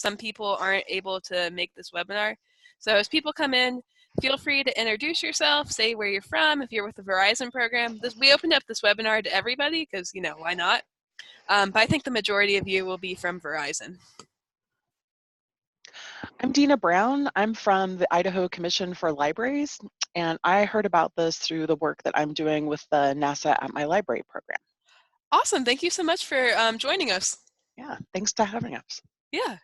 some people aren't able to make this webinar. So as people come in, feel free to introduce yourself, say where you're from, if you're with the Verizon program. We opened up this webinar to everybody because, you know, why not? But I think the majority of you will be from Verizon. I'm Dina Brown. I'm from the Idaho Commission for Libraries, and I heard about this through the work that I'm doing with the NASA at My Library program. Awesome. Thank you so much for joining us. Yeah, thanks for having us. Yeah.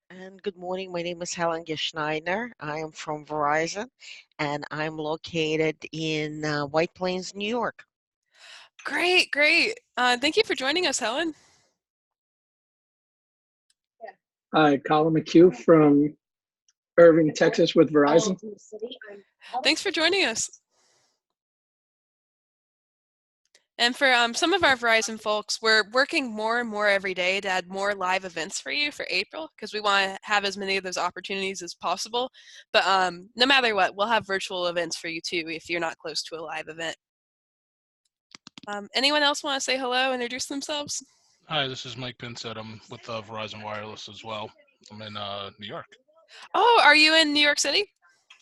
And good morning. My name is Helen Geschneider. I am from Verizon, and I'm located in White Plains, New York. Great, great. Thank you for joining us, Helen. Hi, Colin McHugh from Irving, Texas with Verizon. Thanks for joining us. And for some of our Verizon folks, we're working more and more every day to add more live events for you for April because we want to have as many of those opportunities as possible. But no matter what, we'll have virtual events for you too if you're not close to a live event. Anyone else want to say hello, introduce themselves? Hi, this is Mike Pinsett. I'm with Verizon Wireless as well. I'm in New York. Oh, are you in New York City?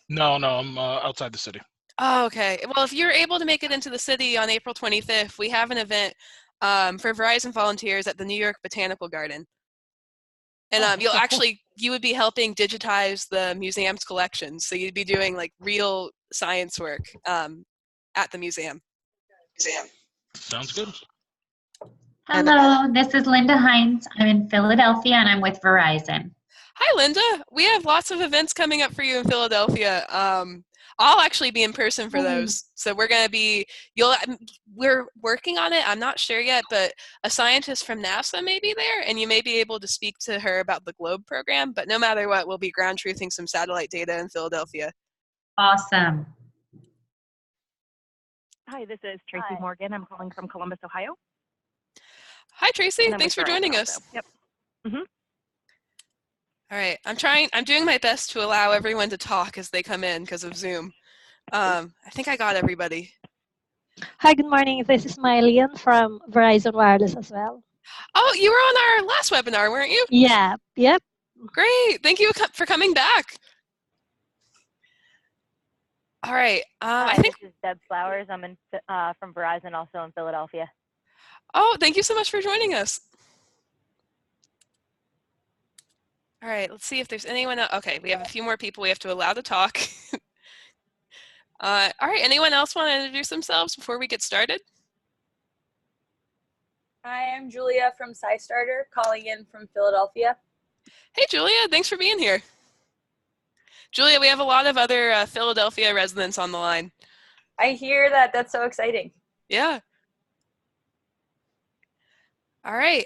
No, I'm outside the city. Oh, okay. Well, if you're able to make it into the city on April 25th, we have an event for Verizon volunteers at the New York Botanical Garden. And you would be helping digitize the museum's collections. So you'd be doing like real science work at the museum. Sounds good. Hello, this is Linda Hines. I'm in Philadelphia and I'm with Verizon. Hi, Linda. We have lots of events coming up for you in Philadelphia. I'll actually be in person for those. So we're going to be, we're working on it. I'm not sure yet, but a scientist from NASA may be there and you may be able to speak to her about the GLOBE program. But no matter what, we'll be ground truthing some satellite data in Philadelphia. Awesome. Hi, this is Tracy Morgan. I'm calling from Columbus, Ohio. Hi, Tracy. Thanks for joining us. Yep. All right, I'm doing my best to allow everyone to talk as they come in because of Zoom. I think I got everybody. Hi, good morning. This is Mylian from Verizon Wireless as well. Oh, you were on our last webinar, weren't you? Yeah, yep. Great, thank you for coming back. All right, Hi, this is Deb Flowers. I'm from Verizon, also in Philadelphia. Oh, thank you so much for joining us. All right, let's see if there's anyone else. Okay, we have a few more people we have to allow to talk. All right, anyone else want to introduce themselves before we get started? Hi, I'm Julia from SciStarter, calling in from Philadelphia. Hey, Julia, thanks for being here. Julia, we have a lot of other Philadelphia residents on the line. I hear that. That's so exciting. Yeah. All right.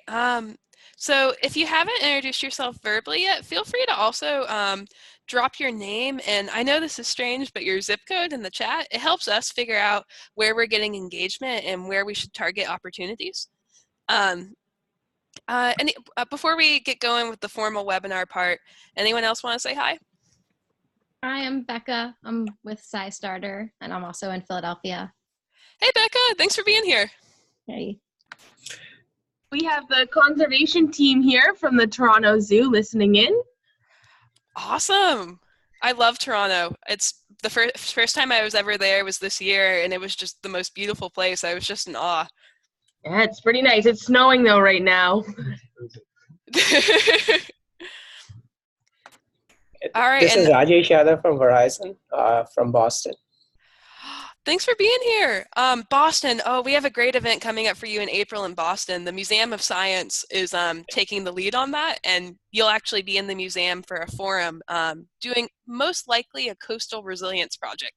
So if you haven't introduced yourself verbally yet, feel free to also drop your name. And I know this is strange, but your zip code in the chat, it helps us figure out where we're getting engagement and where we should target opportunities. Before we get going with the formal webinar part, anyone else want to say hi? Hi, I'm Becca. I'm with SciStarter, and I'm also in Philadelphia. Hey, Becca. Thanks for being here. Hey. We have the conservation team here from the Toronto Zoo listening in. Awesome. I love Toronto. It's the first time I was ever there was this year, and it was just the most beautiful place. I was just in awe. Yeah, it's pretty nice. It's snowing, though, right now. All right. This is Rajesh Yadav from Verizon, from Boston. Thanks for being here. Boston, oh, we have a great event coming up for you in April in Boston. The Museum of Science is taking the lead on that, and you'll actually be in the museum for a forum doing most likely a coastal resilience project.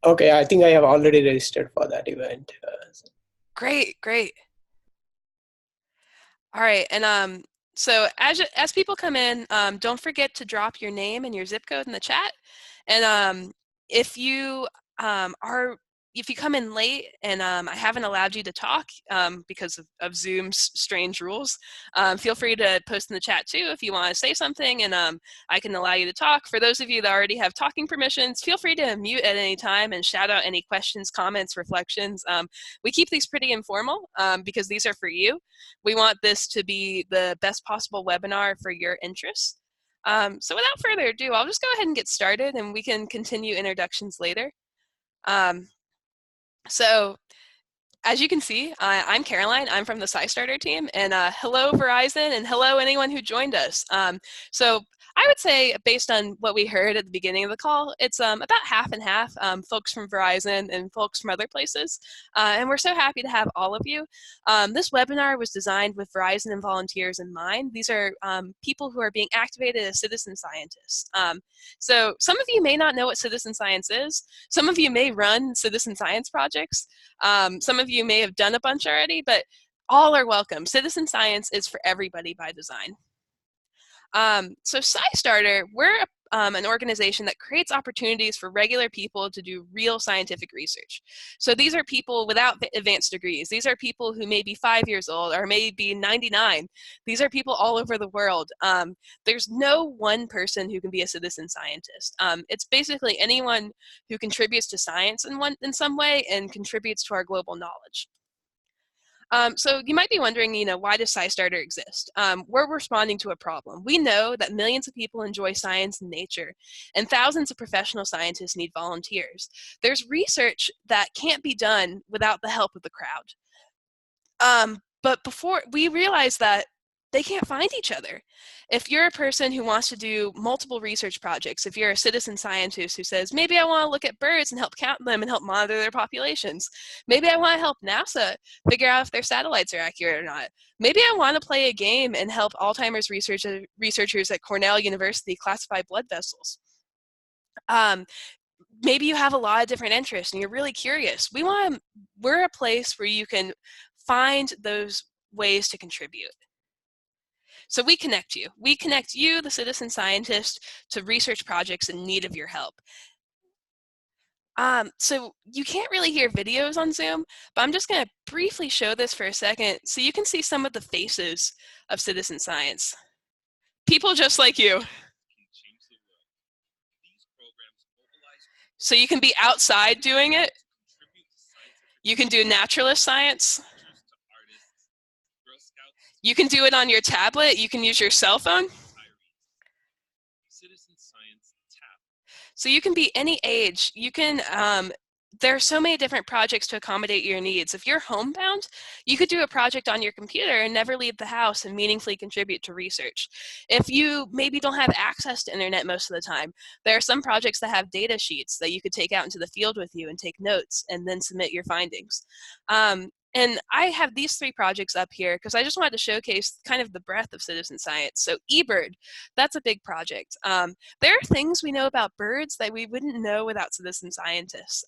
Okay, I think I have already registered for that event. Great. All right, and so as people come in, don't forget to drop your name and your zip code in the chat. And if you if you come in late and I haven't allowed you to talk because of Zoom's strange rules, feel free to post in the chat too if you want to say something, and I can allow you to talk. For those of you that already have talking permissions, feel free to mute at any time and shout out any questions, comments, reflections. We keep these pretty informal because these are for you. We want this to be the best possible webinar for your interests. So without further ado, I'll just go ahead and get started, and we can continue introductions later. So as you can see, I'm Caroline. I'm from the SciStarter team, and hello Verizon, and hello anyone who joined us. So I would say, based on what we heard at the beginning of the call, it's about half and half, folks from Verizon and folks from other places. And we're so happy to have all of you. This webinar was designed with Verizon and volunteers in mind. These are people who are being activated as citizen scientists. So some of you may not know what citizen science is. Some of you may run citizen science projects. Some of you may have done a bunch already, but all are welcome. Citizen science is for everybody by design. So SciStarter, we're an organization that creates opportunities for regular people to do real scientific research. So these are people without advanced degrees. These are people who may be 5 years old or may be 99. These are people all over the world. There's no one person who can be a citizen scientist. It's basically anyone who contributes to science in some way and contributes to our global knowledge. So you might be wondering, why does SciStarter exist? We're responding to a problem. We know that millions of people enjoy science and nature, and thousands of professional scientists need volunteers. There's research that can't be done without the help of the crowd. But before we realize that they can't find each other. If you're a person who wants to do multiple research projects, if you're a citizen scientist who says, maybe I want to look at birds and help count them and help monitor their populations. Maybe I want to help NASA figure out if their satellites are accurate or not. Maybe I want to play a game and help Alzheimer's researchers at Cornell University classify blood vessels. Maybe you have a lot of different interests and you're really curious. We're a place where you can find those ways to contribute. So we connect you. We connect you, the citizen scientist, to research projects in need of your help. So you can't really hear videos on Zoom, but I'm just going to briefly show this for a second so you can see some of the faces of citizen science. People just like you. So you can be outside doing it. You can do naturalist science. You can do it on your tablet. You can use your cell phone. So you can be any age. You can, there are so many different projects to accommodate your needs. If you're homebound, you could do a project on your computer and never leave the house and meaningfully contribute to research. If you maybe don't have access to internet most of the time, there are some projects that have data sheets that you could take out into the field with you and take notes and then submit your findings. And I have these 3 projects up here because I just wanted to showcase kind of the breadth of citizen science. So eBird, that's a big project. There are things we know about birds that we wouldn't know without citizen scientists.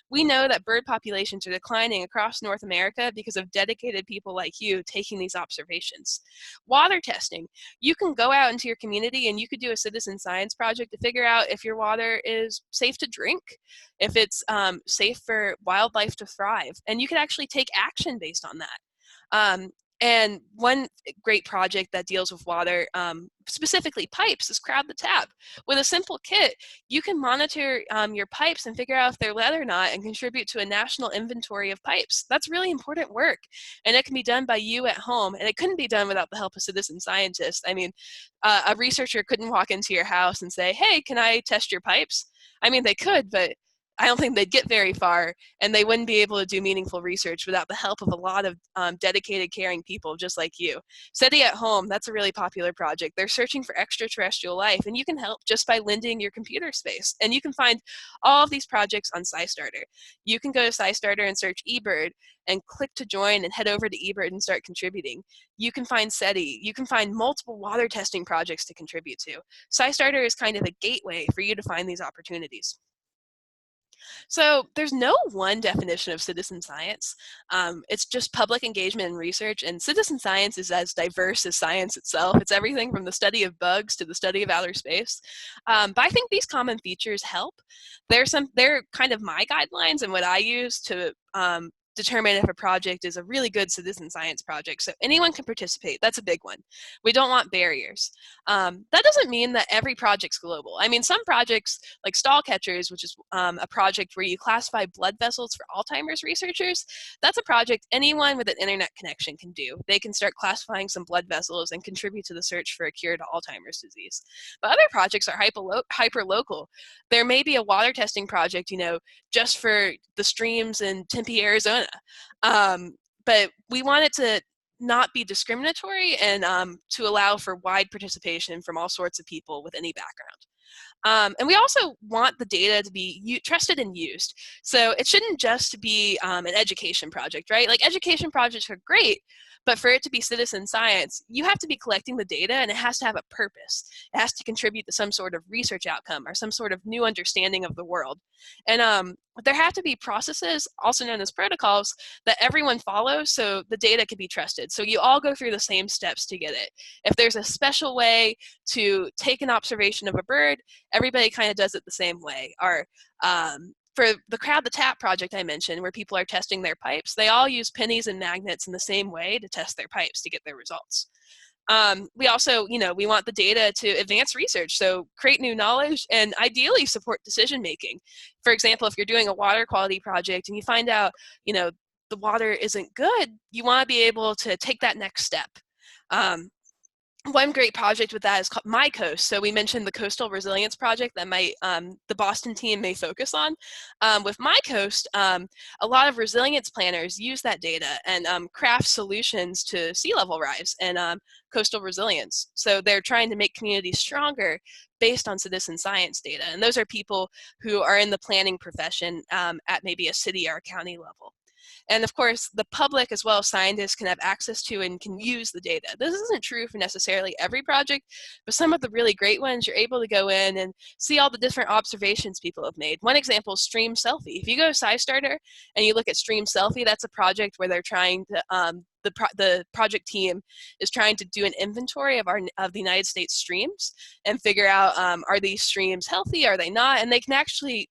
We know that bird populations are declining across North America because of dedicated people like you taking these observations. Water testing, you can go out into your community and you could do a citizen science project to figure out if your water is safe to drink, if it's safe for wildlife to thrive, and you could actually take action based on that. And one great project that deals with water, specifically pipes, is Crowd the Tap. With a simple kit, you can monitor your pipes and figure out if they're lead or not and contribute to a national inventory of pipes. That's really important work, and it can be done by you at home, and it couldn't be done without the help of citizen scientists. I mean, a researcher couldn't walk into your house and say, hey, can I test your pipes? I mean, they could, but I don't think they'd get very far, and they wouldn't be able to do meaningful research without the help of a lot of dedicated, caring people just like you. SETI at Home, that's a really popular project. They're searching for extraterrestrial life, and you can help just by lending your computer space. And you can find all of these projects on SciStarter. You can go to SciStarter and search eBird and click to join and head over to eBird and start contributing. You can find SETI. You can find multiple water testing projects to contribute to. SciStarter is kind of a gateway for you to find these opportunities. So there's no one definition of citizen science. It's just public engagement and research, and citizen science is as diverse as science itself. It's everything from the study of bugs to the study of outer space. But I think these common features help. They're kind of my guidelines and what I use to determine if a project is a really good citizen science project. So anyone can participate. That's a big one. We don't want barriers. That doesn't mean that every project's global. I mean, some projects like Stall Catchers, which is a project where you classify blood vessels for Alzheimer's researchers, that's a project anyone with an internet connection can do. They can start classifying some blood vessels and contribute to the search for a cure to Alzheimer's disease. But other projects are hyper-local. There may be a water testing project, just for the streams in Tempe, Arizona. But we want it to not be discriminatory and to allow for wide participation from all sorts of people with any background. And we also want the data to be trusted and used. So it shouldn't just be an education project, right? Like education projects are great, but for it to be citizen science, you have to be collecting the data and it has to have a purpose. It has to contribute to some sort of research outcome or some sort of new understanding of the world. And there have to be processes, also known as protocols, that everyone follows so the data can be trusted. So you all go through the same steps to get it. If there's a special way to take an observation of a bird, everybody kind of does it the same way. Or for the Crowd the Tap project I mentioned, where people are testing their pipes, they all use pennies and magnets in the same way to test their pipes to get their results. We also, we want the data to advance research, so create new knowledge and ideally support decision making. For example, if you're doing a water quality project and you find out, the water isn't good, you want to be able to take that next step. One great project with that is called My Coast. So we mentioned the coastal resilience project that the Boston team may focus on. With My Coast, a lot of resilience planners use that data and craft solutions to sea level rise and coastal resilience. So they're trying to make communities stronger based on citizen science data. And those are people who are in the planning profession at maybe a city or a county level. And of course, the public as well as scientists can have access to and can use the data. This isn't true for necessarily every project, but some of the really great ones, you're able to go in and see all the different observations people have made. One example is Stream Selfie. If you go to SciStarter and you look at Stream Selfie, that's a project where they're trying to, the project team is trying to do an inventory of the United States streams and figure out, are these streams healthy, are they not? And they can actually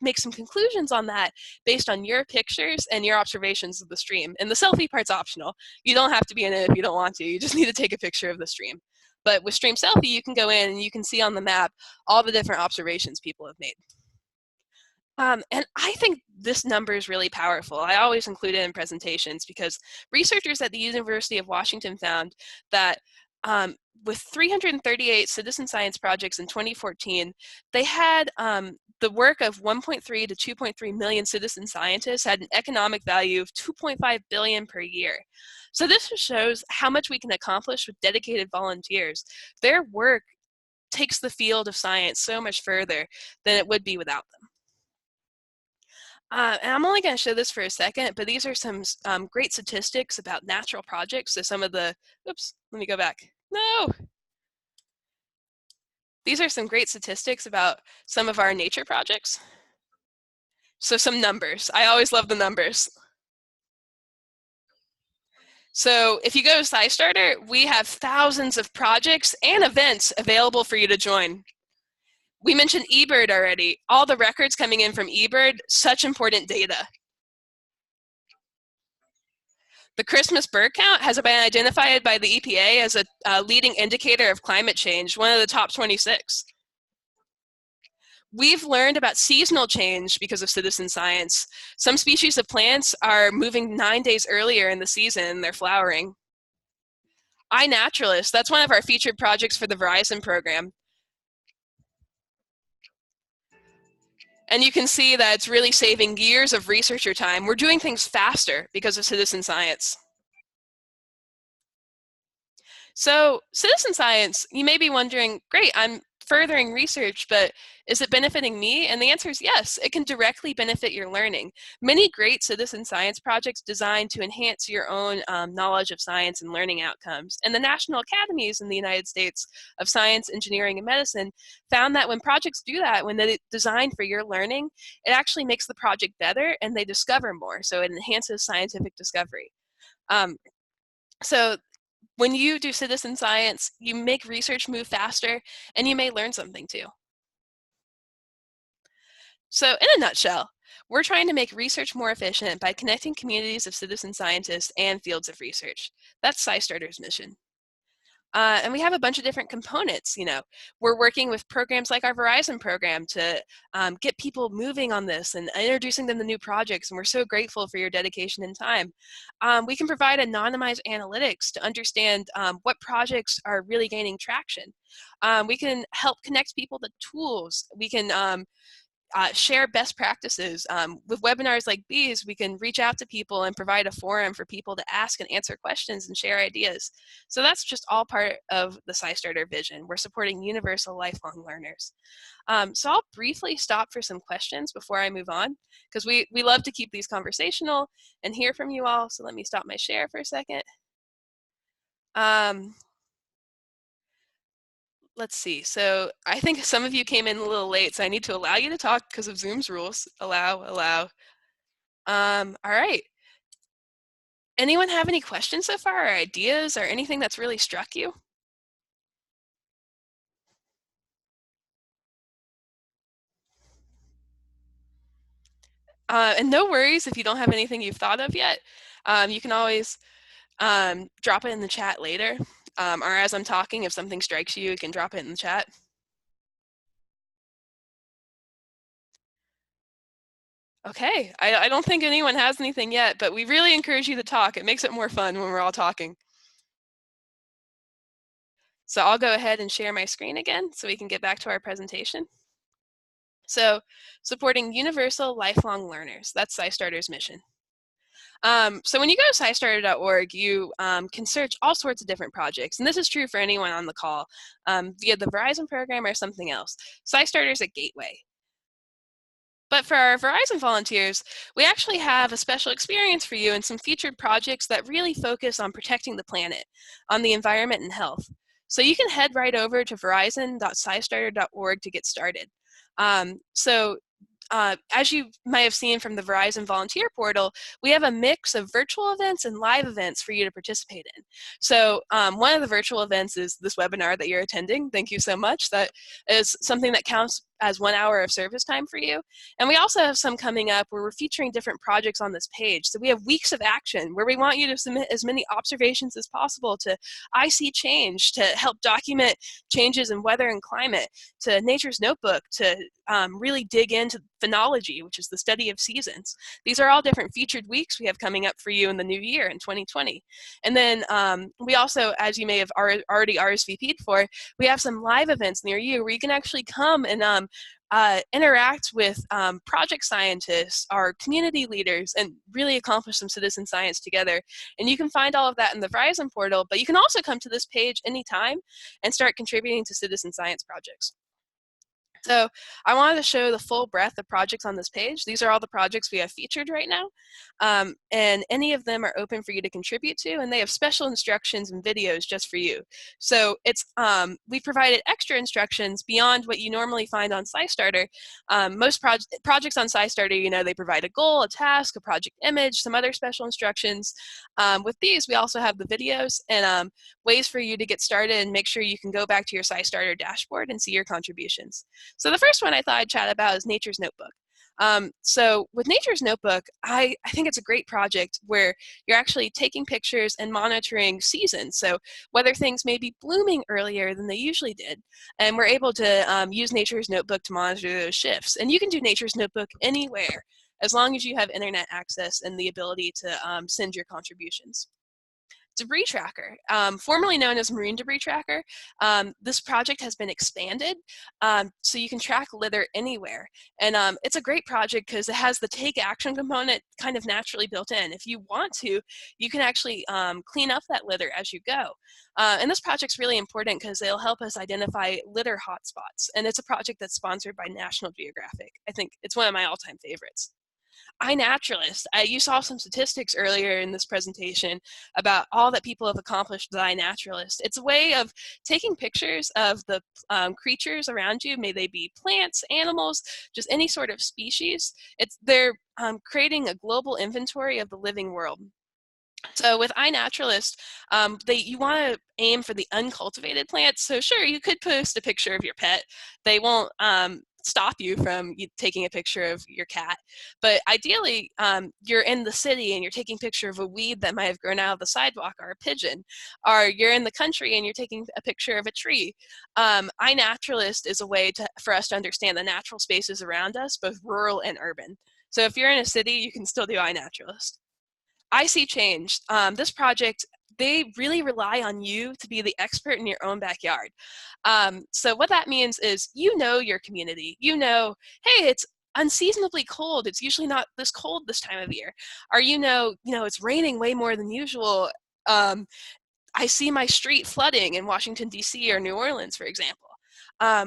make some conclusions on that based on your pictures and your observations of the stream. And the selfie part's optional. You don't have to be in it if you don't want to. You just need to take a picture of the stream. But with Stream Selfie, you can go in and you can see on the map all the different observations people have made. And I think this number is really powerful. I always include it in presentations because researchers at the University of Washington found that with 338 citizen science projects in 2014, they had the work of 1.3 to 2.3 million citizen scientists had an economic value of 2.5 billion per year. So this just shows how much we can accomplish with dedicated volunteers. Their work takes the field of science so much further than it would be without them. And I'm only going to show this for a second, but these are some great statistics about natural projects. So some of the, oops, let me go back. No. These are some great statistics about some of our nature projects. So some numbers. I always love the numbers. So if you go to SciStarter, we have thousands of projects and events available for you to join. We mentioned eBird already. All the records coming in from eBird, such important data. The Christmas bird count has been identified by the EPA as a leading indicator of climate change, one of the top 26. We've learned about seasonal change because of citizen science. Some species of plants are moving 9 days earlier in the season, they're flowering. iNaturalist, that's one of our featured projects for the Verizon program. And you can see that it's really saving years of researcher time. We're doing things faster because of citizen science. So citizen science, you may be wondering, great, I'm furthering research, but is it benefiting me? And the answer is yes, it can directly benefit your learning. Many great citizen science projects designed to enhance your own knowledge of science and learning outcomes. And the National Academies in the United States of Science, Engineering, and Medicine found that when projects do that, when they're designed for your learning, it actually makes the project better and they discover more. So it enhances scientific discovery. So when you do citizen science, you make research move faster and you may learn something too. So in a nutshell, we're trying to make research more efficient by connecting communities of citizen scientists and fields of research. That's SciStarter's mission. And we have a bunch of different components. You know, we're working with programs like our Verizon program to get people moving on this and introducing them to new projects. And we're so grateful for your dedication and time. We can provide anonymized analytics to understand what projects are really gaining traction. We can help connect people to tools. We can share best practices. With webinars like these, we can reach out to people and provide a forum for people to ask and answer questions and share ideas. So that's just all part of the SciStarter vision. We're supporting universal lifelong learners. So I'll briefly stop for some questions before I move on, because we love to keep these conversational and hear from you all. So let me stop my share for a second. Let's see. So I think some of you came in a little late, so I need to allow you to talk because of Zoom's rules. Allow. All right. Anyone have any questions so far, or ideas, or anything that's really struck you? And no worries if you don't have anything you've thought of yet. You can always drop it in the chat later. Or as I'm talking, if something strikes you, you can drop it in the chat. Okay, I don't think anyone has anything yet, but we really encourage you to talk. It makes it more fun when we're all talking. So I'll go ahead and share my screen again so we can get back to our presentation. So supporting universal lifelong learners, that's SciStarter's mission. So when you go to SciStarter.org, you can search all sorts of different projects. And this is true for anyone on the call via the Verizon program or something else. SciStarter is a gateway. But for our Verizon volunteers, we actually have a special experience for you and some featured projects that really focus on protecting the planet, on the environment and health. So you can head right over to verizon.scistarter.org to get started. As you might have seen from the Verizon Volunteer Portal, we have a mix of virtual events and live events for you to participate in. So one of the virtual events is this webinar that you're attending. Thank you so much. That is something that counts as 1 hour of service time for you. And we also have some coming up where we're featuring different projects on this page. So we have weeks of action where we want you to submit as many observations as possible to iSeeChange to help document changes in weather and climate, to Nature's Notebook to really dig into phenology, which is the study of seasons. These are all different featured weeks we have coming up for you in the new year in 2020. And then we also, as you may have already RSVP'd for, we have some live events near you where you can actually come and interact with project scientists, our community leaders, and really accomplish some citizen science together. And you can find all of that in the Verizon portal, but you can also come to this page anytime and start contributing to citizen science projects. So I wanted to show the full breadth of projects on this page. These are all the projects we have featured right now. And any of them are open for you to contribute to, and they have special instructions and videos just for you. So it's we provided extra instructions beyond what you normally find on SciStarter. Most projects on SciStarter, you know, they provide a goal, a task, a project image, some other special instructions. With these, we also have the videos and ways for you to get started and make sure you can go back to your SciStarter dashboard and see your contributions. So the first one I thought I'd chat about is Nature's Notebook. So with Nature's Notebook, I think it's a great project where you're actually taking pictures and monitoring seasons. So whether things may be blooming earlier than they usually did. And we're able to use Nature's Notebook to monitor those shifts. And you can do Nature's Notebook anywhere, as long as you have internet access and the ability to send your contributions. Debris Tracker, formerly known as Marine Debris Tracker. This project has been expanded so you can track litter anywhere. And it's a great project because it has the take action component kind of naturally built in. If you want to, you can actually clean up that litter as you go. And this project's really important because it'll help us identify litter hotspots. And it's a project that's sponsored by National Geographic. I think it's one of my all-time favorites. iNaturalist. You saw some statistics earlier in this presentation about all that people have accomplished with iNaturalist. It's a way of taking pictures of the creatures around you, may they be plants, animals, just any sort of species. They're creating a global inventory of the living world. So with iNaturalist, you want to aim for the uncultivated plants. So sure, you could post a picture of your pet. They won't stop you from taking a picture of your cat. But ideally, you're in the city and you're taking a picture of a weed that might have grown out of the sidewalk, or a pigeon. Or you're in the country and you're taking a picture of a tree. iNaturalist is a way for us to understand the natural spaces around us, both rural and urban. So if you're in a city, you can still do iNaturalist. I See Change. This project, they really rely on you to be the expert in your own backyard. So what that means is you know your community. You know, hey, it's unseasonably cold. It's usually not this cold this time of year. Or you know, it's raining way more than usual. I see my street flooding in Washington, D.C. or New Orleans, for example.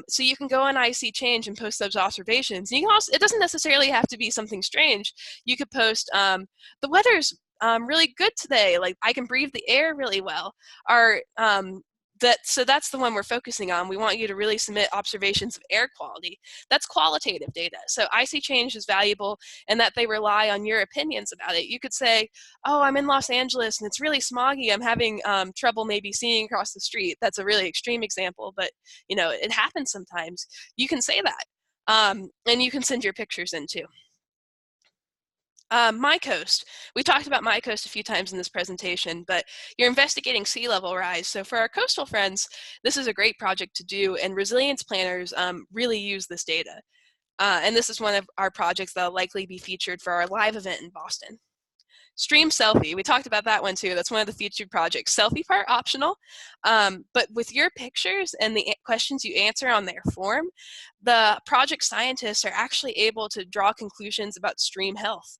So you can go on I See Change and post those observations. And you can also, it doesn't necessarily have to be something strange. You could post, the weather's really good today. Like, I can breathe the air really well. Or so that's the one we're focusing on. We want you to really submit observations of air quality. That's qualitative data. So I See Change is valuable in that they rely on your opinions about it. You could say, oh, I'm in Los Angeles and it's really smoggy. I'm having trouble maybe seeing across the street. That's a really extreme example, but it happens sometimes. You can say that. And you can send your pictures in too. MyCoast. We talked about MyCoast a few times in this presentation, but you're investigating sea level rise. So for our coastal friends, this is a great project to do, and resilience planners really use this data. And this is one of our projects that will likely be featured for our live event in Boston. Stream Selfie, we talked about that one too. That's one of the featured projects. Selfie part optional, but with your pictures and the questions you answer on their form, the project scientists are actually able to draw conclusions about stream health.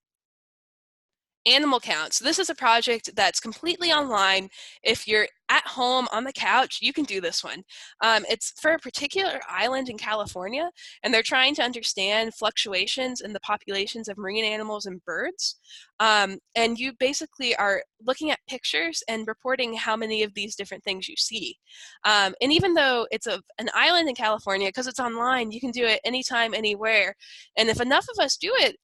Animal count. So this is a project that's completely online. If you're at home on the couch, you can do this one. It's for a particular island in California, and they're trying to understand fluctuations in the populations of marine animals and birds. And you basically are looking at pictures and reporting how many of these different things you see. And even though it's an island in California, because it's online, you can do it anytime, anywhere. And if enough of us do it,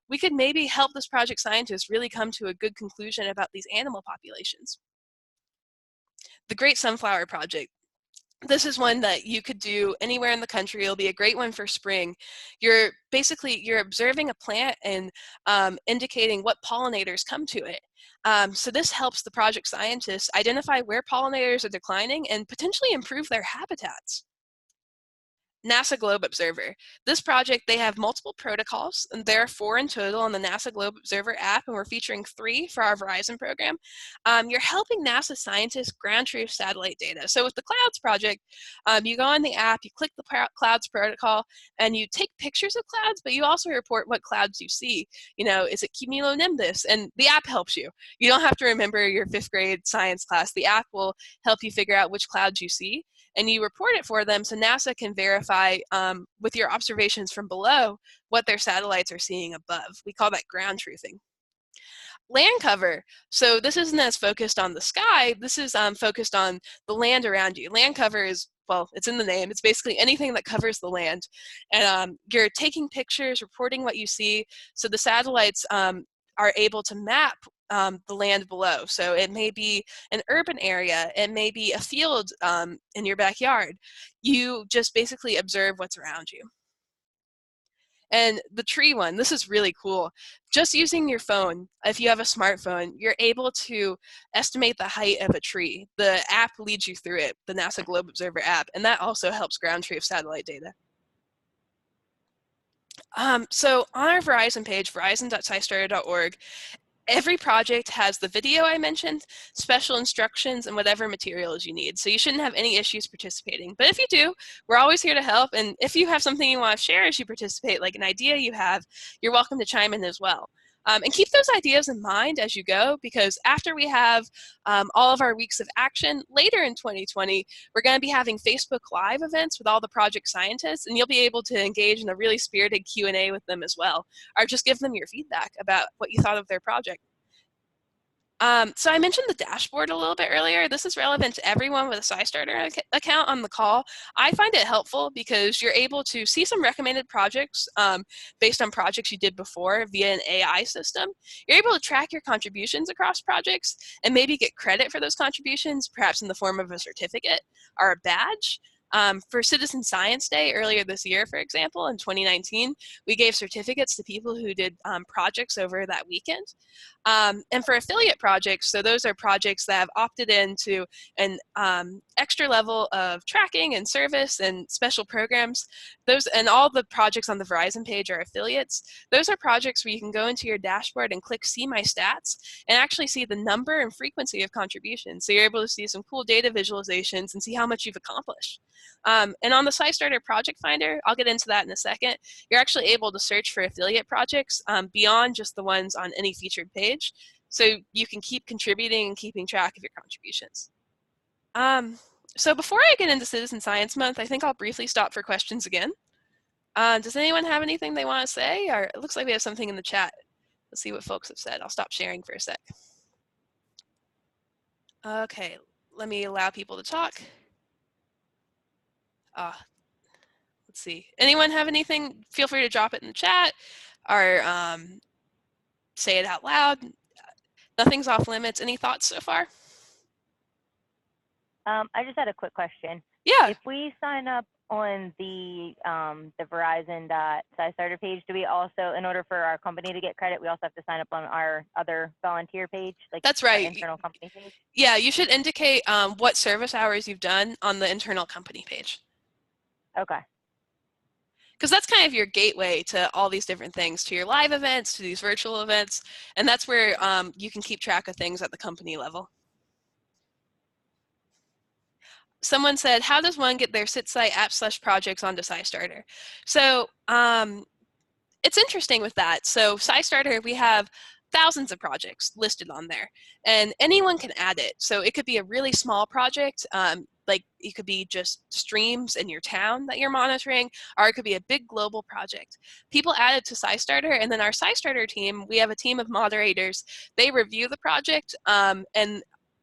we could maybe help this project scientist really come to a good conclusion about these animal populations. The Great Sunflower Project. This is one that you could do anywhere in the country. It'll be a great one for spring. You're observing a plant and indicating what pollinators come to it. So this helps the project scientists identify where pollinators are declining and potentially improve their habitats. NASA Globe Observer. This project, they have multiple protocols, and there are 4 in total on the NASA Globe Observer app, and we're featuring 3 for our Verizon program. You're helping NASA scientists ground truth satellite data. So with the Clouds project, you go on the app, you click the Clouds protocol, and you take pictures of clouds, but you also report what clouds you see. Is it cumulonimbus? And the app helps you. You don't have to remember your 5th grade science class. The app will help you figure out which clouds you see, and you report it for them so NASA can verify with your observations from below what their satellites are seeing above. We call that ground truthing. Land cover. So this isn't as focused on the sky. This is focused on the land around you. Land cover is, well, it's in the name. It's basically anything that covers the land. And you're taking pictures, reporting what you see, so the satellites are able to map the land below. So it may be an urban area, it may be a field in your backyard. You just basically observe what's around you. And the tree one, this is really cool. Just using your phone, if you have a smartphone, you're able to estimate the height of a tree. The app leads you through it, the NASA Globe Observer app, and that also helps ground truth satellite data. So on our Verizon page, verizon.scistarter.org, every project has the video I mentioned, special instructions, and whatever materials you need. So you shouldn't have any issues participating. But if you do, we're always here to help. And if you have something you want to share as you participate, like an idea you have, you're welcome to chime in as well. And keep those ideas in mind as you go, because after we have all of our weeks of action later in 2020, we're going to be having Facebook Live events with all the project scientists, and you'll be able to engage in a really spirited Q&A with them as well, or just give them your feedback about what you thought of their project. So I mentioned the dashboard a little bit earlier. This is relevant to everyone with a SciStarter account on the call. I find it helpful because you're able to see some recommended projects based on projects you did before via an AI system. You're able to track your contributions across projects and maybe get credit for those contributions, perhaps in the form of a certificate or a badge. For Citizen Science Day earlier this year, for example, in 2019, we gave certificates to people who did projects over that weekend. And for affiliate projects, so those are projects that have opted into an extra level of tracking and service and special programs. Those and all the projects on the Verizon page are affiliates. Those are projects where you can go into your dashboard and click See My Stats and actually see the number and frequency of contributions. So you're able to see some cool data visualizations and see how much you've accomplished. And on the SciStarter Project Finder, I'll get into that in a second, you're actually able to search for affiliate projects beyond just the ones on any featured page. So you can keep contributing and keeping track of your contributions. So before I get into Citizen Science Month, I think I'll briefly stop for questions again. Does anyone have anything they want to say? Or it looks like we have something in the chat. Let's see what folks have said. I'll stop sharing for a sec. Okay, let me allow people to talk. Let's see. Anyone have anything? Feel free to drop it in the chat or say it out loud. Nothing's off limits. Any thoughts so far? I just had a quick question. Yeah. If we sign up on the Verizon.SciStarter page, do we also, in order for our company to get credit, we also have to sign up on our other volunteer page? Like that's right. Internal company page? Yeah, you should indicate what service hours you've done on the internal company page. Okay. Because that's kind of your gateway to all these different things, to your live events, to these virtual events, and that's where you can keep track of things at the company level. Someone said, how does one get their SitSci app/projects onto SciStarter? So it's interesting with that. So SciStarter, we have thousands of projects listed on there, and anyone can add it. So it could be a really small project, like it could be just streams in your town that you're monitoring, or it could be a big global project. People add it to SciStarter, and then our SciStarter team, we have a team of moderators. They review the project, and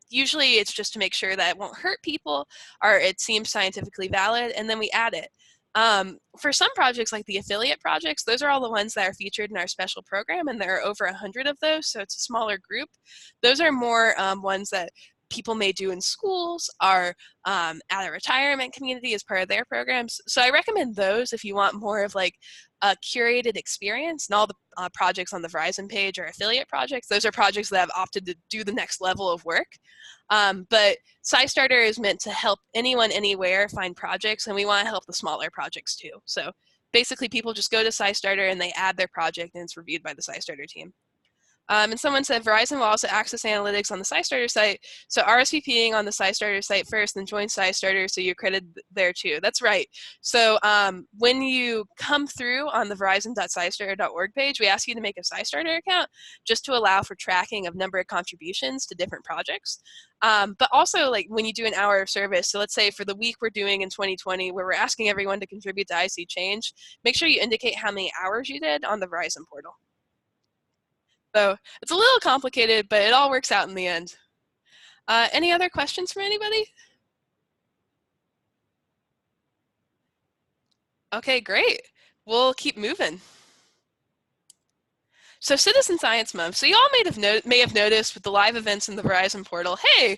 usually it's just to make sure that it won't hurt people or it seems scientifically valid, and then we add it. For some projects like the affiliate projects, those are all the ones that are featured in our special program, and there are over 100 of those, so it's a smaller group. Those are more ones that people may do in schools or at a retirement community as part of their programs. So I recommend those if you want more of like a curated experience. And all the projects on the Verizon page are affiliate projects. Those are projects that have opted to do the next level of work. But SciStarter is meant to help anyone anywhere find projects, and we want to help the smaller projects too. So basically people just go to SciStarter and they add their project and it's reviewed by the SciStarter team. And someone said Verizon will also access analytics on the SciStarter site. So RSVPing on the SciStarter site first, then join SciStarter so you're credited there too. That's right. So when you come through on the verizon.scistarter.org page, we ask you to make a SciStarter account just to allow for tracking of number of contributions to different projects. But also like when you do an hour of service, so let's say for the week we're doing in 2020 where we're asking everyone to contribute to IC Change, make sure you indicate how many hours you did on the Verizon portal. So it's a little complicated, but it all works out in the end. Any other questions from anybody? Okay, great. We'll keep moving. So Citizen Science Month. So you all may have noticed with the live events in the Verizon portal, hey,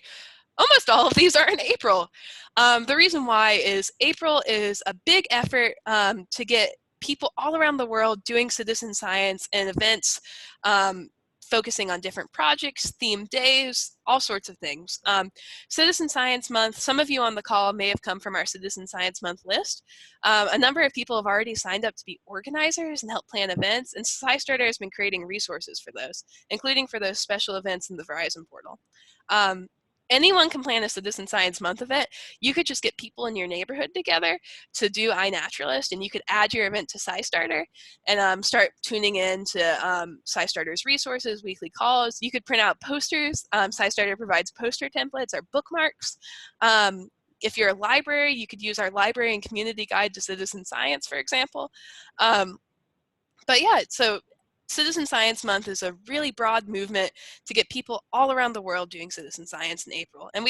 almost all of these are in April. The reason why is April is a big effort to get people all around the world doing citizen science and events focusing on different projects, themed days, all sorts of things. Citizen Science Month, some of you on the call may have come from our Citizen Science Month list. A number of people have already signed up to be organizers and help plan events, and SciStarter has been creating resources for those, including for those special events in the Verizon portal. Anyone can plan a Citizen Science Month event. You could just get people in your neighborhood together to do iNaturalist, and you could add your event to SciStarter and start tuning in to SciStarter's resources, weekly calls. You could print out posters. SciStarter provides poster templates or bookmarks. If you're a library, you could use our library and community guide to citizen science, for example. But yeah, so Citizen Science Month is a really broad movement to get people all around the world doing citizen science in April. And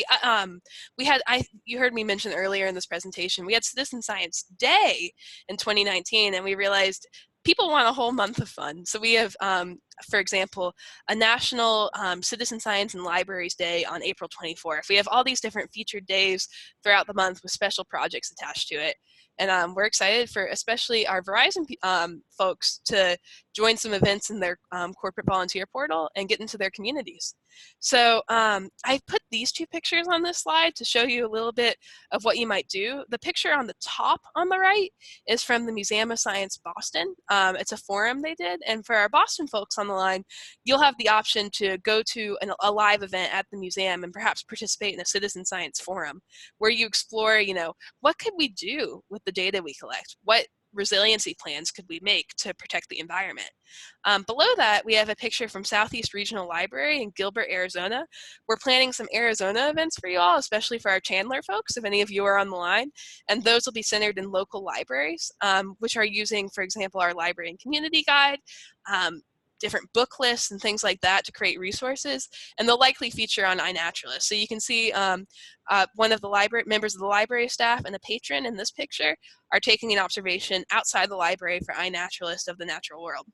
you heard me mention earlier in this presentation, we had Citizen Science Day in 2019, and we realized people want a whole month of fun. So we have, for example, a National Citizen Science and Libraries Day on April 24th. We have all these different featured days throughout the month with special projects attached to it. And we're excited for especially our Verizon folks to join some events in their corporate volunteer portal and get into their communities. So I put these two pictures on this slide to show you a little bit of what you might do. The picture on the top on the right is from the Museum of Science Boston. It's a forum they did, and for our Boston folks on the line, you'll have the option to go to a live event at the museum and perhaps participate in a citizen science forum where you explore, what could we do with the data we collect? What resiliency plans could we make to protect the environment? Below that, we have a picture from Southeast Regional Library in Gilbert, Arizona. We're planning some Arizona events for you all, especially for our Chandler folks, if any of you are on the line. And those will be centered in local libraries, which are using, for example, our library and community guide, different book lists and things like that to create resources, and they'll likely feature on iNaturalist. So you can see one of the members of the library staff and a patron in this picture are taking an observation outside the library for iNaturalist of the natural world.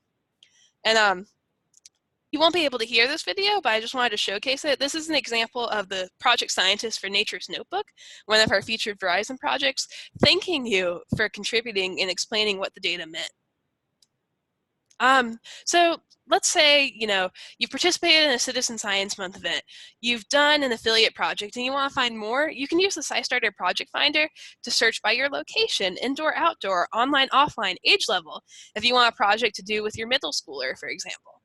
And you won't be able to hear this video, but I just wanted to showcase it. This is an example of the project scientist for Nature's Notebook, one of our featured Verizon projects, thanking you for contributing and explaining what the data meant. So let's say, you've participated in a Citizen Science Month event, you've done an affiliate project and you want to find more, you can use the SciStarter Project Finder to search by your location, indoor, outdoor, online, offline, age level, if you want a project to do with your middle schooler, for example.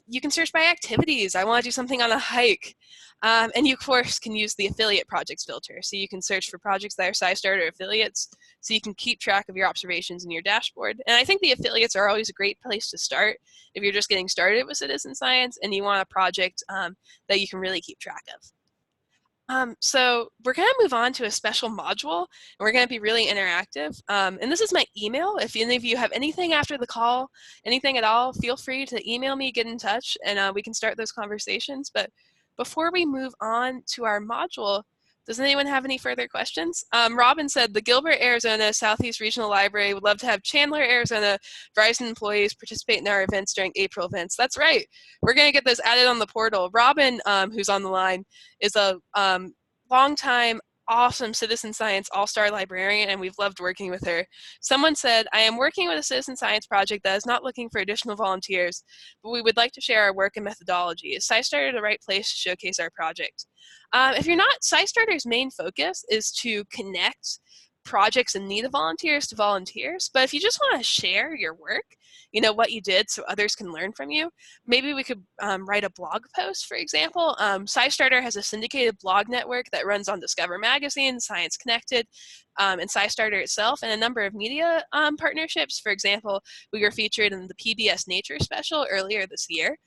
You can search by activities. I want to do something on a hike. And you, of course, can use the affiliate projects filter. So you can search for projects that are SciStarter affiliates, so you can keep track of your observations in your dashboard. And I think the affiliates are always a great place to start if you're just getting started with citizen science and you want a project that you can really keep track of. So we're going to move on to a special module, and we're going to be really interactive. And this is my email. If any of you have anything after the call, anything at all, feel free to email me, get in touch, and we can start those conversations. But before we move on to our module, does anyone have any further questions? Robin said, the Gilbert, Arizona Southeast Regional Library would love to have Chandler, Arizona Verizon employees participate in our events during April events. That's right. We're going to get those added on the portal. Robin, who's on the line, is a longtime, awesome citizen science all-star librarian, and we've loved working with her. Someone said, I am working with a citizen science project that is not looking for additional volunteers, but we would like to share our work and methodology. Is SciStarter the right place to showcase our project? If you're not, SciStarter's main focus is to connect projects in need of volunteers to volunteers, but if you just want to share your work, what you did so others can learn from you, maybe we could write a blog post, for example. SciStarter has a syndicated blog network that runs on Discover Magazine, Science Connected, and SciStarter itself, and a number of media partnerships. For example, we were featured in the PBS Nature special earlier this year.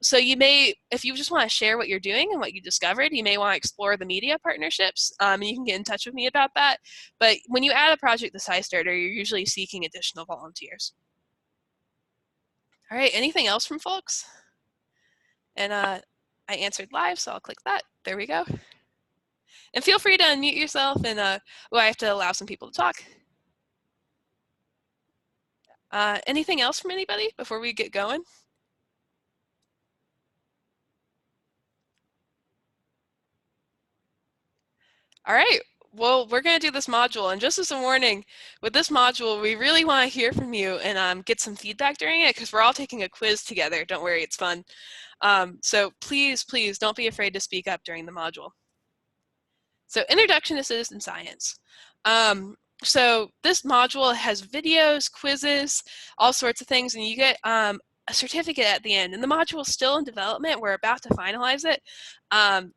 So you may, if you just want to share what you're doing and what you discovered, you may want to explore the media partnerships, and you can get in touch with me about that. But when you add a project to SciStarter, you're usually seeking additional volunteers. All right, anything else from folks? And I answered live, so I'll click that. There we go. And feel free to unmute yourself, and I have to allow some people to talk. Anything else from anybody before we get going? All right, well, we're going to do this module, and just as a warning, with this module, we really want to hear from you and get some feedback during it, because we're all taking a quiz together. Don't worry, it's fun. So please, please don't be afraid to speak up during the module. So Introduction to Citizen Science. So this module has videos, quizzes, all sorts of things, and you get a certificate at the end. And the module is still in development. We're about to finalize it.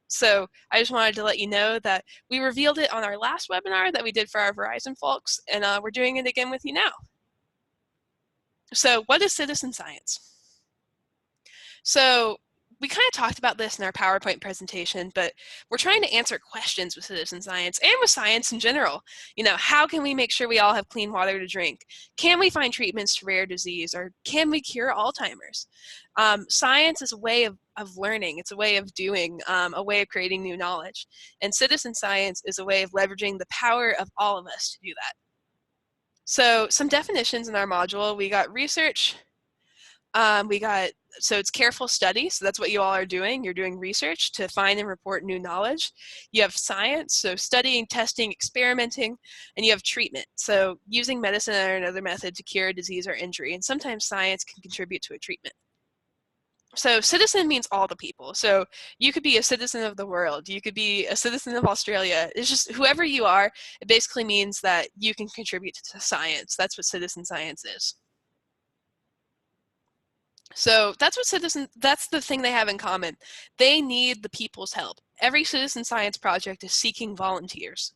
So I just wanted to let you know that we revealed it on our last webinar that we did for our Verizon folks, and we're doing it again with you now. So what is citizen science? So we kind of talked about this in our PowerPoint presentation, but we're trying to answer questions with citizen science and with science in general. You know, how can we make sure we all have clean water to drink? Can we find treatments to rare disease, or can we cure Alzheimer's? Science is a way of learning. It's a way of doing, a way of creating new knowledge. And citizen science is a way of leveraging the power of all of us to do that. So some definitions in our module, we got research, so it's careful study, so that's what you all are doing. You're doing research to find and report new knowledge. You have science, so studying, testing, experimenting, and you have treatment, so using medicine or another method to cure a disease or injury, and sometimes science can contribute to a treatment. So citizen means all the people. So you could be a citizen of the world. You could be a citizen of Australia. It's just whoever you are, it basically means that you can contribute to science. That's what citizen science is. So that's the thing they have in common. They need the people's help. Every citizen science project is seeking volunteers.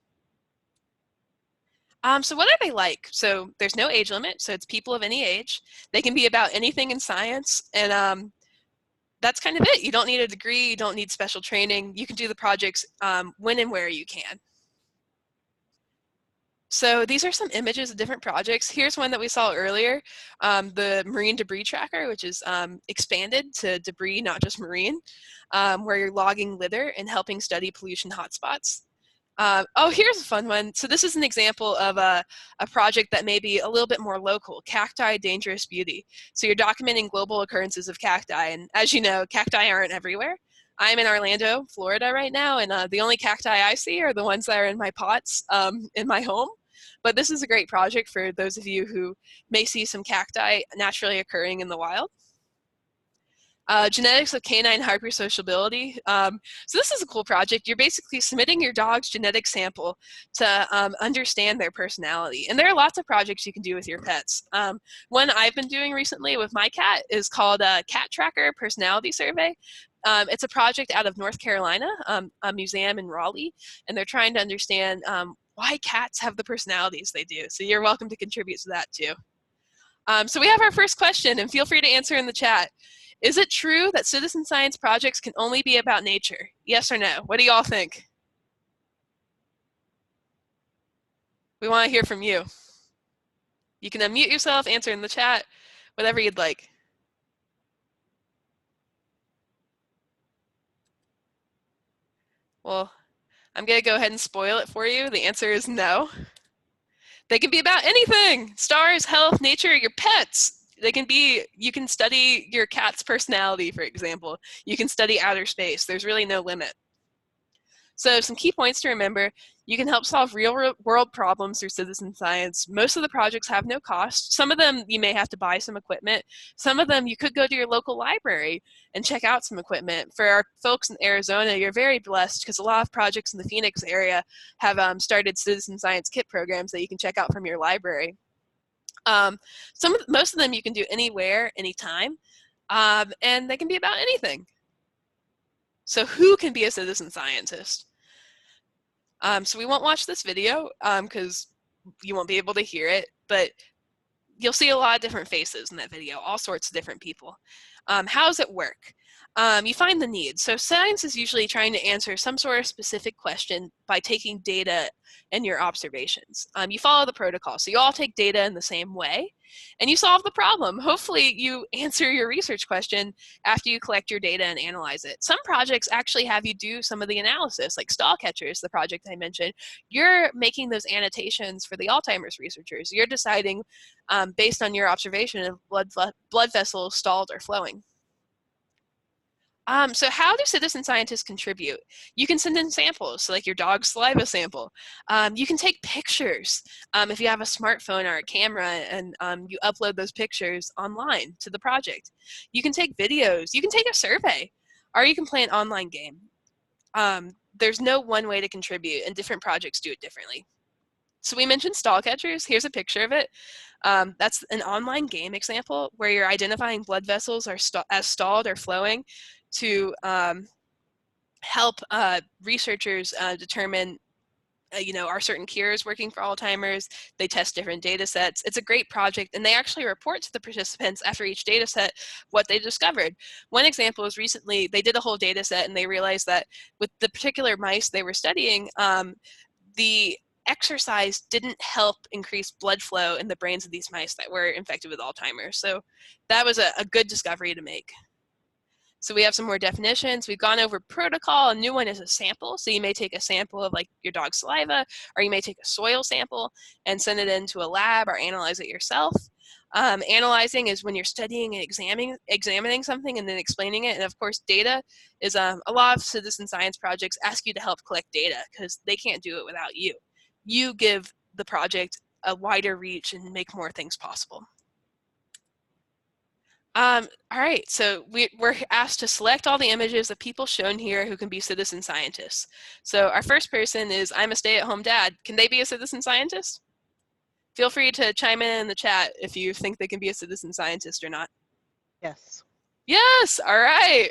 So what are they like? So there's no age limit, so it's people of any age. They can be about anything in science, and that's kind of it. You don't need a degree, you don't need special training. You can do the projects when and where you can. So these are some images of different projects. Here's one that we saw earlier, the marine debris tracker, which is expanded to debris, not just marine, where you're logging litter and helping study pollution hotspots. Oh, here's a fun one. So this is an example of a project that may be a little bit more local, Cacti Dangerous Beauty. So you're documenting global occurrences of cacti, and as you know, cacti aren't everywhere. I'm in Orlando, Florida right now, and the only cacti I see are the ones that are in my pots in my home. But this is a great project for those of you who may see some cacti naturally occurring in the wild. Genetics of canine hypersociability. So this is a cool project. You're basically submitting your dog's genetic sample to understand their personality. And there are lots of projects you can do with your pets. One I've been doing recently with my cat is called Cat Tracker Personality Survey. It's a project out of North Carolina, a museum in Raleigh, and they're trying to understand why cats have the personalities they do. So you're welcome to contribute to that too. So we have our first question, and feel free to answer in the chat. Is it true that citizen science projects can only be about nature? Yes or no? What do y'all think? We want to hear from you. You can unmute yourself, answer in the chat, whatever you'd like. Well, I'm going to go ahead and spoil it for you. The answer is no. They can be about anything. Stars, health, nature, your pets. They can be, you can study your cat's personality, for example. You can study outer space. There's really no limit. So some key points to remember: you can help solve real world problems through citizen science. Most of the projects have no cost. Some of them you may have to buy some equipment. Some of them you could go to your local library and check out some equipment. For our folks in Arizona, you're very blessed because a lot of projects in the Phoenix area have started citizen science kit programs that you can check out from your library. Most of them you can do anywhere, anytime, and they can be about anything. So who can be a citizen scientist? So we won't watch this video because you won't be able to hear it, but you'll see a lot of different faces in that video, all sorts of different people. How does it work? You find the need. So science is usually trying to answer some sort of specific question by taking data and your observations. You follow the protocol. So you all take data in the same way, and you solve the problem. Hopefully you answer your research question after you collect your data and analyze it. Some projects actually have you do some of the analysis, like Stall Catchers, the project I mentioned. You're making those annotations for the Alzheimer's researchers. You're deciding based on your observation if blood vessels stalled or flowing. So how do citizen scientists contribute? You can send in samples, so like your dog's saliva sample. You can take pictures if you have a smartphone or a camera, and you upload those pictures online to the project. You can take videos, you can take a survey, or you can play an online game. There's no one way to contribute, and different projects do it differently. So we mentioned stall catchers. Here's a picture of it. That's an online game example where you're identifying blood vessels as stalled or flowing to help researchers determine, are certain cures working for Alzheimer's. They test different data sets. It's a great project, and they actually report to the participants after each data set what they discovered. One example is recently they did a whole data set, and they realized that with the particular mice they were studying, the exercise didn't help increase blood flow in the brains of these mice that were infected with Alzheimer's. So that was a good discovery to make. So we have some more definitions. We've gone over protocol. A new one is a sample. So you may take a sample of like your dog's saliva, or you may take a soil sample and send it into a lab or analyze it yourself. Analyzing is when you're studying and examining something and then explaining it. And of course, data is a lot of citizen science projects ask you to help collect data because they can't do it without you. You give the project a wider reach and make more things possible. All right, so we're asked to select all the images of people shown here who can be citizen scientists. So our first person is, I'm a stay-at-home dad. Can they be a citizen scientist? Feel free to chime in the chat if you think they can be a citizen scientist or not. Yes. Yes, all right.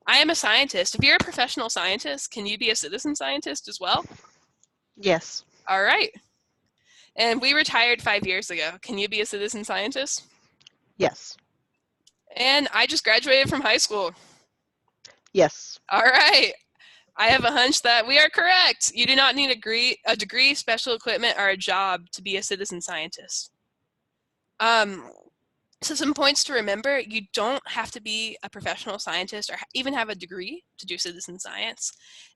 I am a scientist. If you're a professional scientist, can you be a citizen scientist as well? Yes. All right. And we retired 5 years ago. Can you be a citizen scientist? Yes. And I just graduated from high school. Yes. All right. I have a hunch that we are correct. You do not need a degree, special equipment, or a job to be a citizen scientist. So some points to remember: you don't have to be a professional scientist or even have a degree to do citizen science.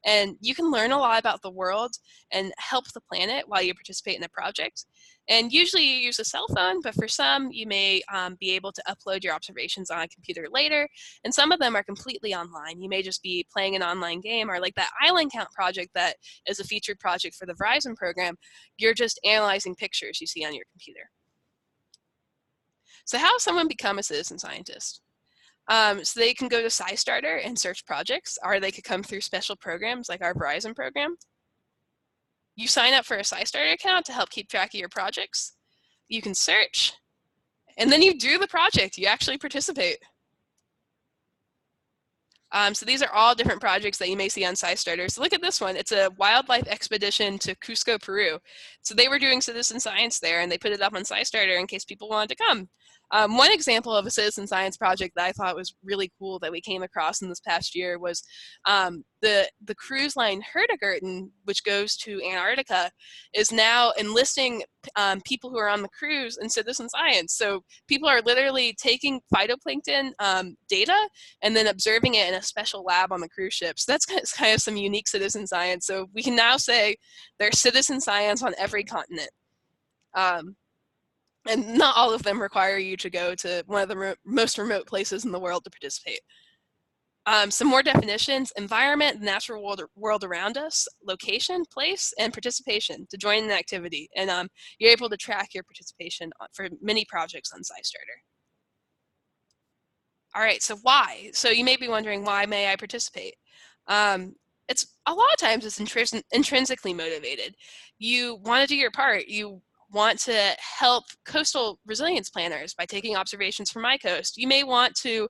And you can learn a lot about the world and help the planet while you participate in a project. And usually you use a cell phone, but for some you may be able to upload your observations on a computer later. And some of them are completely online. You may just be playing an online game, or like that Island Count project that is a featured project for the Verizon program. You're just analyzing pictures you see on your computer. So how does someone become a citizen scientist? So they can go to SciStarter and search projects, or they could come through special programs like our Verizon program. You sign up for a SciStarter account to help keep track of your projects. You can search, and then you do the project. You actually participate. So these are all different projects that you may see on SciStarter. So look at this one. It's a wildlife expedition to Cusco, Peru. So they were doing citizen science there, and they put it up on SciStarter in case people wanted to come. One example of a citizen science project that I thought was really cool that we came across in this past year was the cruise line Hurtigruten, which goes to Antarctica, is now enlisting people who are on the cruise in citizen science. So people are literally taking phytoplankton data and then observing it in a special lab on the cruise ship. So that's kind of some unique citizen science. So we can now say there's citizen science on every continent. And not all of them require you to go to one of the most remote places in the world to participate. Some more definitions: environment, the natural world around us, location, place, and participation to join an activity. And you're able to track your participation for many projects on SciStarter. All right, so why? So you may be wondering, why may I participate? It's a lot of times it's intrinsically motivated. You want to do your part. You want to help coastal resilience planners by taking observations from my coast. You may want to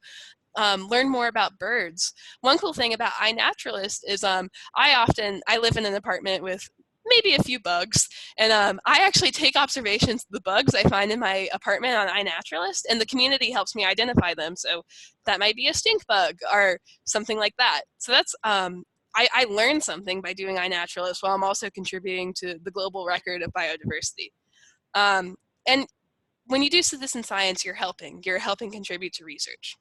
learn more about birds. One cool thing about iNaturalist is I live in an apartment with maybe a few bugs, and I actually take observations of the bugs I find in my apartment on iNaturalist, and the community helps me identify them. So that might be a stink bug or something like that. So that's I learned something by doing iNaturalist while I'm also contributing to the global record of biodiversity. And when you do citizen science, you're helping contribute to research.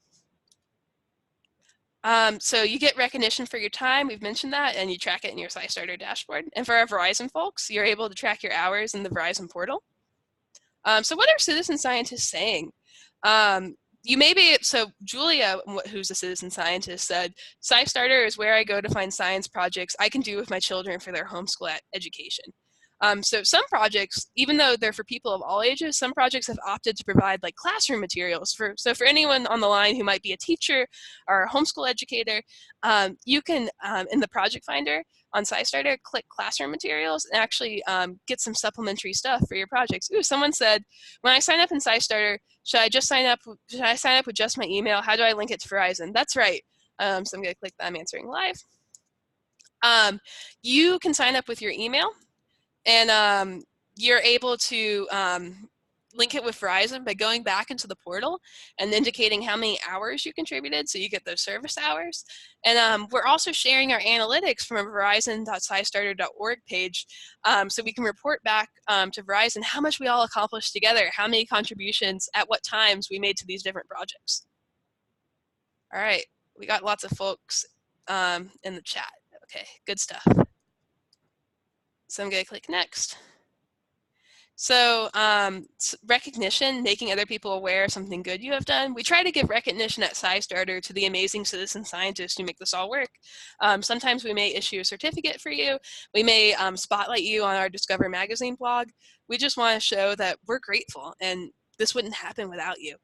So you get recognition for your time, we've mentioned that, and you track it in your SciStarter dashboard. And for our Verizon folks, you're able to track your hours in the Verizon portal. So what are citizen scientists saying? you may be, so Julia, who's a citizen scientist, said, SciStarter is where I go to find science projects I can do with my children for their homeschool education. So some projects, even though they're for people of all ages, some projects have opted to provide like classroom materials. So for anyone on the line who might be a teacher or a homeschool educator, you can, in the project finder on SciStarter, click classroom materials and actually get some supplementary stuff for your projects. Ooh, someone said, when I sign up in SciStarter, should I sign up with just my email? How do I link it to Verizon? That's right. So I'm going to click that. I'm answering live. You can sign up with your email. And you're able to link it with Verizon by going back into the portal and indicating how many hours you contributed, so you get those service hours. And we're also sharing our analytics from a verizon.scistarter.org page, so we can report back to Verizon how much we all accomplished together, how many contributions at what times we made to these different projects. All right, we got lots of folks in the chat. Okay, good stuff. So I'm going to click next. So recognition, making other people aware of something good you have done. We try to give recognition at SciStarter to the amazing citizen scientists who make this all work. Sometimes we may issue a certificate for you. We may spotlight you on our Discover magazine blog. We just want to show that we're grateful and this wouldn't happen without you.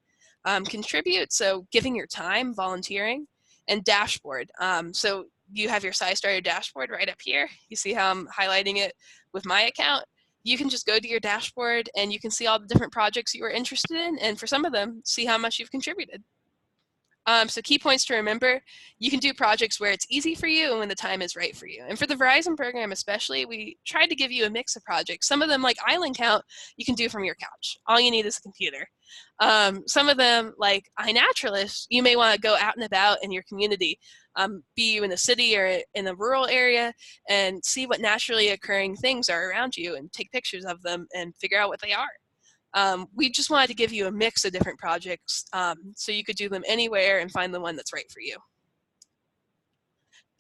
Contribute, so giving your time, volunteering, and dashboard. So you have your SciStarter dashboard right up here. You see how I'm highlighting it with my account? You can just go to your dashboard and you can see all the different projects you were interested in, and for some of them, see how much you've contributed. So key points to remember, you can do projects where it's easy for you and when the time is right for you. And for the Verizon program especially, we tried to give you a mix of projects. Some of them, like Island Count, you can do from your couch. All you need is a computer. Some of them, like iNaturalist, you may want to go out and about in your community, be you in a city or in a rural area, and see what naturally occurring things are around you and take pictures of them and figure out what they are. We just wanted to give you a mix of different projects so you could do them anywhere and find the one that's right for you.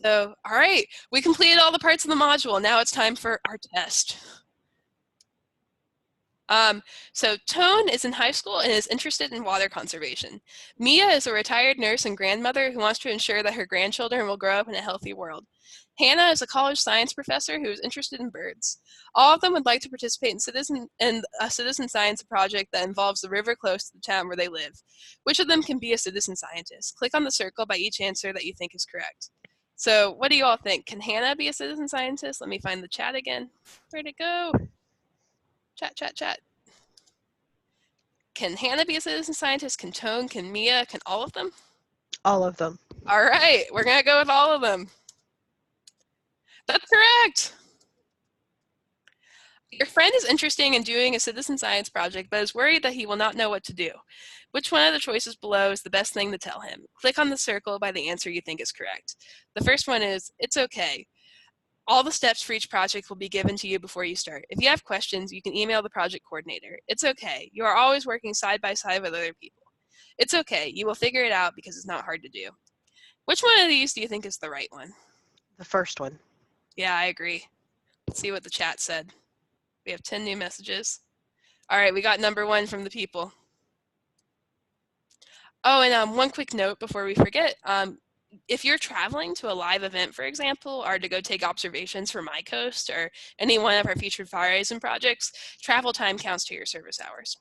So, all right, we completed all the parts of the module. Now it's time for our test. So Tone is in high school and is interested in water conservation. Mia is a retired nurse and grandmother who wants to ensure that her grandchildren will grow up in a healthy world. Hannah is a college science professor who is interested in birds. All of them would like to participate in a citizen science project that involves the river close to the town where they live. Which of them can be a citizen scientist? Click on the circle by each answer that you think is correct. So what do you all think? Can Hannah be a citizen scientist? Let me find the chat again. Where'd it go? Chat, chat, chat. Can Hannah be a citizen scientist? Can Tone? Can Mia? Can all of them? All of them. All right, we're going to go with all of them. That's correct. Your friend is interested in doing a citizen science project, but is worried that he will not know what to do. Which one of the choices below is the best thing to tell him? Click on the circle by the answer you think is correct. The first one is, it's okay. All the steps for each project will be given to you before you start. If you have questions, you can email the project coordinator. It's okay. You are always working side by side with other people. It's okay. You will figure it out because it's not hard to do. Which one of these do you think is the right one? The first one. Yeah, I agree. Let's see what the chat said. We have 10 new messages. All right, we got number 1 from the people. Oh, and one quick note before we forget. If you're traveling to a live event, for example, or to go take observations for My Coast or any one of our featured Verizon projects, travel time counts to your service hours.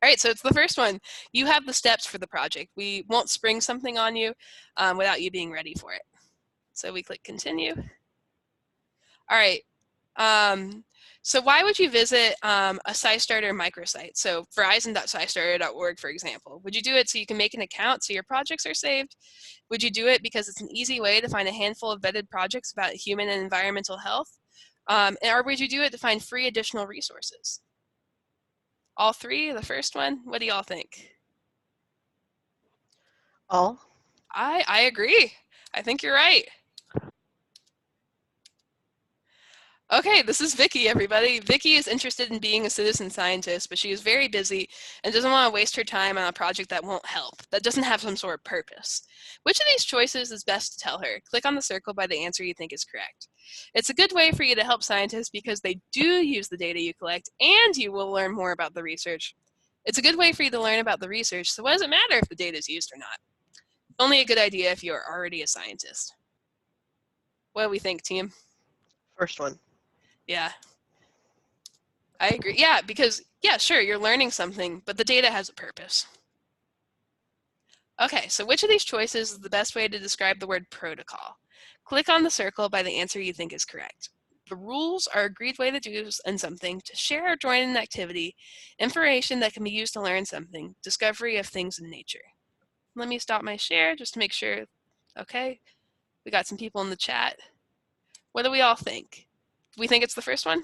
All right, so it's the first one. You have the steps for the project. We won't spring something on you without you being ready for it. So we click continue. All right. So why would you visit a SciStarter microsite? So verizon.scistarter.org, for example. Would you do it so you can make an account so your projects are saved? Would you do it because it's an easy way to find a handful of vetted projects about human and environmental health? Or would you do it to find free additional resources? All three, the first one, what do y'all think? All. I agree. I think you're right. Okay, this is Vicky, everybody. Vicky is interested in being a citizen scientist, but she is very busy and doesn't want to waste her time on a project that won't help, that doesn't have some sort of purpose. Which of these choices is best to tell her? Click on the circle by the answer you think is correct. It's a good way for you to help scientists because they do use the data you collect and you will learn more about the research. It's a good way for you to learn about the research, so what does it matter if the data is used or not? It's only a good idea if you are already a scientist. What do we think, team? First one. Yeah. I agree. Yeah, because, yeah, sure, you're learning something, but the data has a purpose. Okay, so which of these choices is the best way to describe the word protocol? Click on the circle by the answer you think is correct. The rules are agreed way to do something, to share or join an activity, information that can be used to learn something, discovery of things in nature. Let me stop my share just to make sure. Okay, we got some people in the chat. What do we all think? Do we think it's the first one?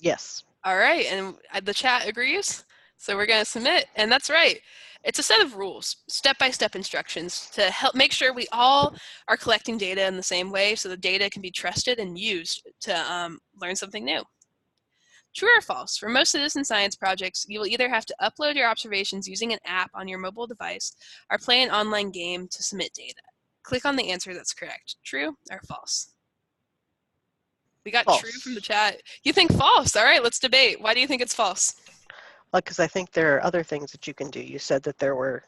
Yes. All right, and the chat agrees. So we're going to submit, and that's right. It's a set of rules, step-by-step instructions to help make sure we all are collecting data in the same way so the data can be trusted and used to learn something new. True or false? For most citizen science projects, you will either have to upload your observations using an app on your mobile device or play an online game to submit data. Click on the answer that's correct. True or false? We got false. True from the chat. You think false? All right, let's debate. Why do you think it's false? Well, because I think there are other things that you can do. You said that there were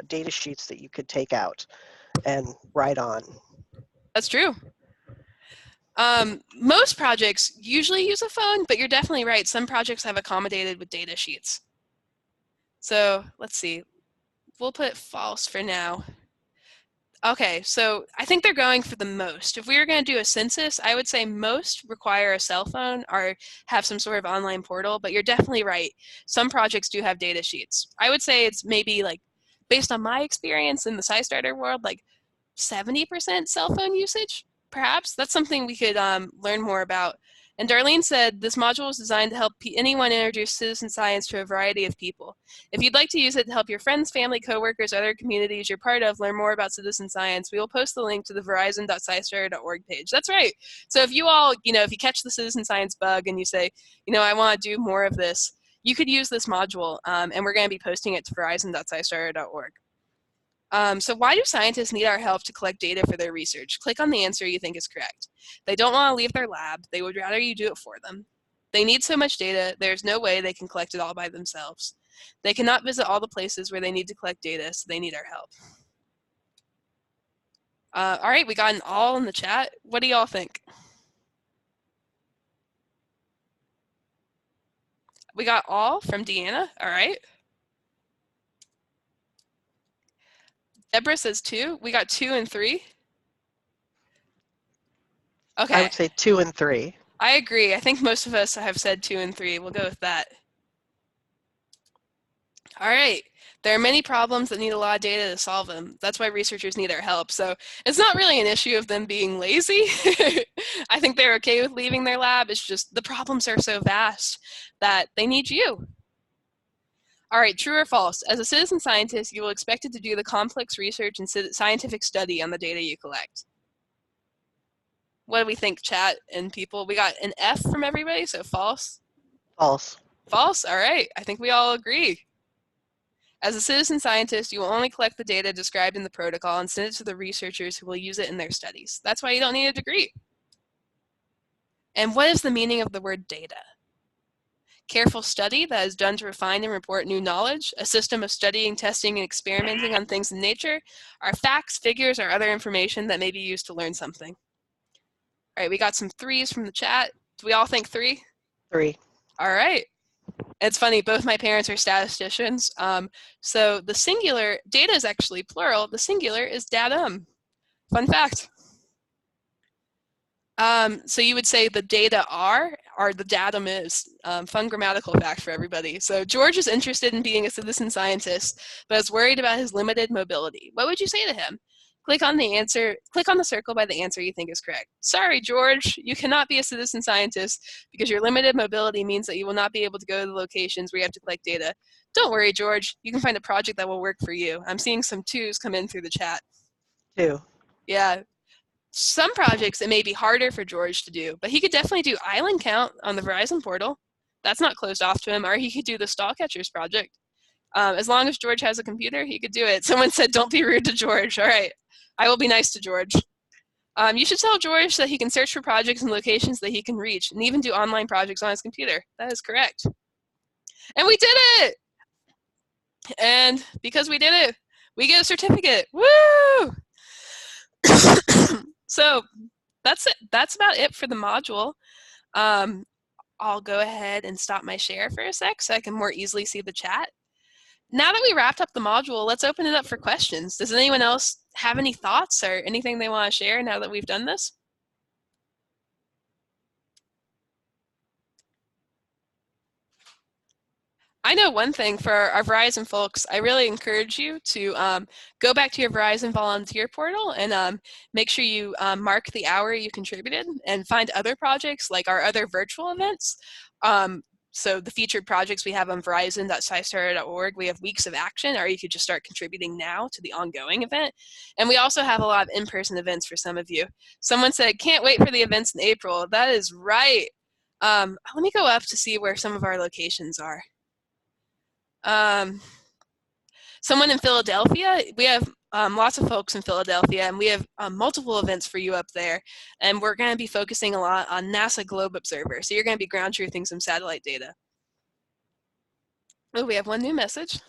data sheets that you could take out and write on. That's true. Most projects usually use a phone, but you're definitely right. Some projects have accommodated with data sheets. So let's see. We'll put false for now. Okay, so I think they're going for the most. If we were going to do a census, I would say most require a cell phone or have some sort of online portal, but you're definitely right. Some projects do have data sheets. I would say it's maybe like, based on my experience in the SciStarter world, like 70% cell phone usage, perhaps. That's something we could learn more about. And Darlene said, this module is designed to help anyone introduce citizen science to a variety of people. If you'd like to use it to help your friends, family, coworkers, other communities you're part of learn more about citizen science, we will post the link to the verizon.scistarter.org page. That's right. So if you all, if you catch the citizen science bug and you say, I want to do more of this, you could use this module, and we're going to be posting it to verizon.scistarter.org. So why do scientists need our help to collect data for their research? Click on the answer you think is correct. They don't want to leave their lab. They would rather you do it for them. They need so much data, there's no way they can collect it all by themselves. They cannot visit all the places where they need to collect data, so they need our help. All right, we got an all in the chat. What do y'all think? We got all from Deanna. All right. Deborah says 2. We got 2 and 3. Okay. I would say 2 and 3. I agree. I think most of us have said 2 and 3. We'll go with that. All right. There are many problems that need a lot of data to solve them. That's why researchers need our help. So it's not really an issue of them being lazy. I think they're okay with leaving their lab. It's just the problems are so vast that they need you. All right, true or false? As a citizen scientist, you will expect it to do the complex research and scientific study on the data you collect. What do we think, chat and people? We got an F from everybody, so false? False. False, all right. I think we all agree. As a citizen scientist, you will only collect the data described in the protocol and send it to the researchers who will use it in their studies. That's why you don't need a degree. And what is the meaning of the word data? Careful study that is done to refine and report new knowledge, a system of studying, testing, and experimenting on things in nature, are facts, figures, or other information that may be used to learn something. All right, we got some 3s from the chat. Do we all think 3? 3. All right. It's funny, both my parents are statisticians. So the singular, data is actually plural. The singular is datum. Fun fact. So you would say the data are, or the datum is. Fun grammatical fact for everybody. So George is interested in being a citizen scientist, but is worried about his limited mobility. What would you say to him? Click on the circle by the answer you think is correct. Sorry, George, you cannot be a citizen scientist because your limited mobility means that you will not be able to go to the locations where you have to collect data. Don't worry, George, you can find a project that will work for you. I'm seeing some 2s come in through the chat. 2. Yeah. Some projects it may be harder for George to do, but he could definitely do island count on the Verizon portal. That's not closed off to him, or he could do the stall catchers project. As long as George has a computer, he could do it. Someone said, don't be rude to George. All right, I will be nice to George. You should tell George that he can search for projects and locations that he can reach, and even do online projects on his computer. That is correct. And we did it! And because we did it, we get a certificate. Woo! So that's it. That's about it for the module. I'll go ahead and stop my share for a sec so I can more easily see the chat. Now that we wrapped up the module, let's open it up for questions. Does anyone else have any thoughts or anything they want to share now that we've done this? I know one thing for our Verizon folks, I really encourage you to go back to your Verizon volunteer portal and make sure you mark the hour you contributed and find other projects like our other virtual events. So the featured projects we have on verizon.scistarter.org, we have weeks of action, or you could just start contributing now to the ongoing event. And we also have a lot of in-person events for some of you. Someone said, can't wait for the events in April. That is right. Let me go up to see where some of our locations are. Someone in Philadelphia, we have lots of folks in Philadelphia, and we have multiple events for you up there. And we're going to be focusing a lot on NASA Globe Observer. So you're going to be ground truthing some satellite data. Oh, we have one new message.